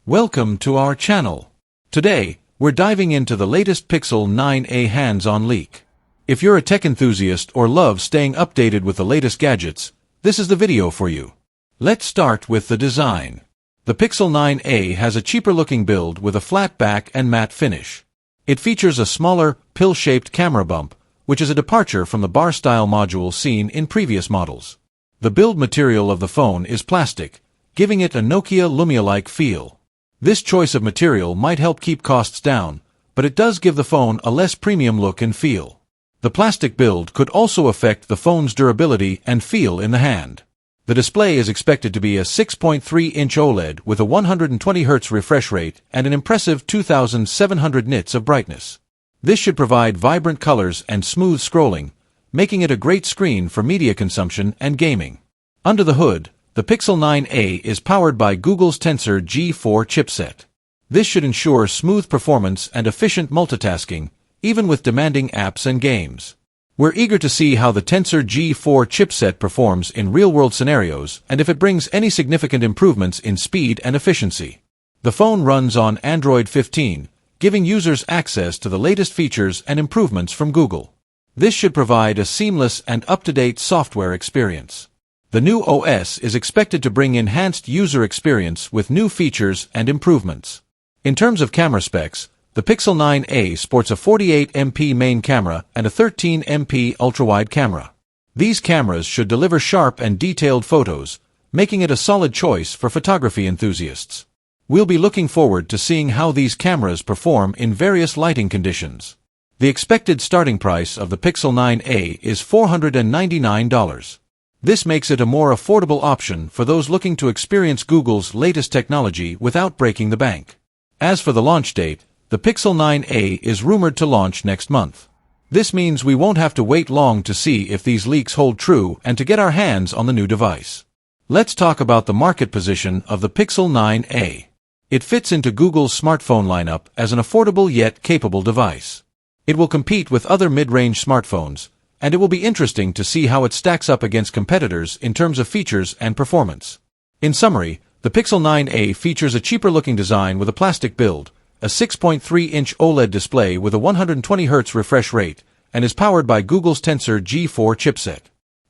Welcome to our channel. Today, we're diving into the latest Pixel 9a hands-on leak. If you're a tech enthusiast or love staying updated with the latest gadgets, this is the video for you. Let's start with the design. The Pixel 9a has a cheaper-looking build with a flat back and matte finish. It features a smaller, pill-shaped camera bump, which is a departure from the bar-style module seen in previous models. The build material of the phone is plastic, giving it a Nokia Lumia-like feel. This choice of material might help keep costs down, but it does give the phone a less premium look and feel. The plastic build could also affect the phone's durability and feel in the hand. The display is expected to be a 6.3-inch OLED with a 120Hz refresh rate and an impressive 2700 nits of brightness. This should provide vibrant colors and smooth scrolling, making it a great screen for media consumption and gaming. Under the hood, the Pixel 9a is powered by Google's Tensor G4 chipset. This should ensure smooth performance and efficient multitasking, even with demanding apps and games. We're eager to see how the Tensor G4 chipset performs in real-world scenarios and if it brings any significant improvements in speed and efficiency. The phone runs on Android 15, giving users access to the latest features and improvements from Google. This should provide a seamless and up-to-date software experience. The new OS is expected to bring enhanced user experience with new features and improvements. In terms of camera specs, the Pixel 9a sports a 48MP main camera and a 13MP ultra-wide camera. These cameras should deliver sharp and detailed photos, making it a solid choice for photography enthusiasts. We'll be looking forward to seeing how these cameras perform in various lighting conditions. The expected starting price of the Pixel 9a is $499. This makes it a more affordable option for those looking to experience Google's latest technology without breaking the bank. As for the launch date, the Pixel 9a is rumored to launch next month. This means we won't have to wait long to see if these leaks hold true and to get our hands on the new device. Let's talk about the market position of the Pixel 9a. It fits into Google's smartphone lineup as an affordable yet capable device. It will compete with other mid-range smartphones, and it will be interesting to see how it stacks up against competitors in terms of features and performance. In summary, the Pixel 9a features a cheaper-looking design with a plastic build, a 6.3-inch OLED display with a 120Hz refresh rate, and is powered by Google's Tensor G4 chipset.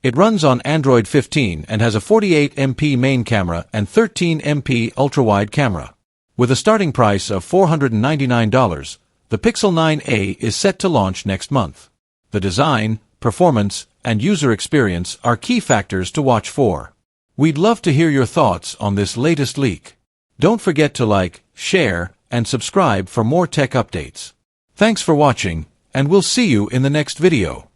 It runs on Android 15 and has a 48MP main camera and 13MP ultra-wide camera. With a starting price of $499, the Pixel 9a is set to launch next month. The design, performance, and user experience are key factors to watch for. We'd love to hear your thoughts on this latest leak. Don't forget to like, share, and subscribe for more tech updates. Thanks for watching, and we'll see you in the next video.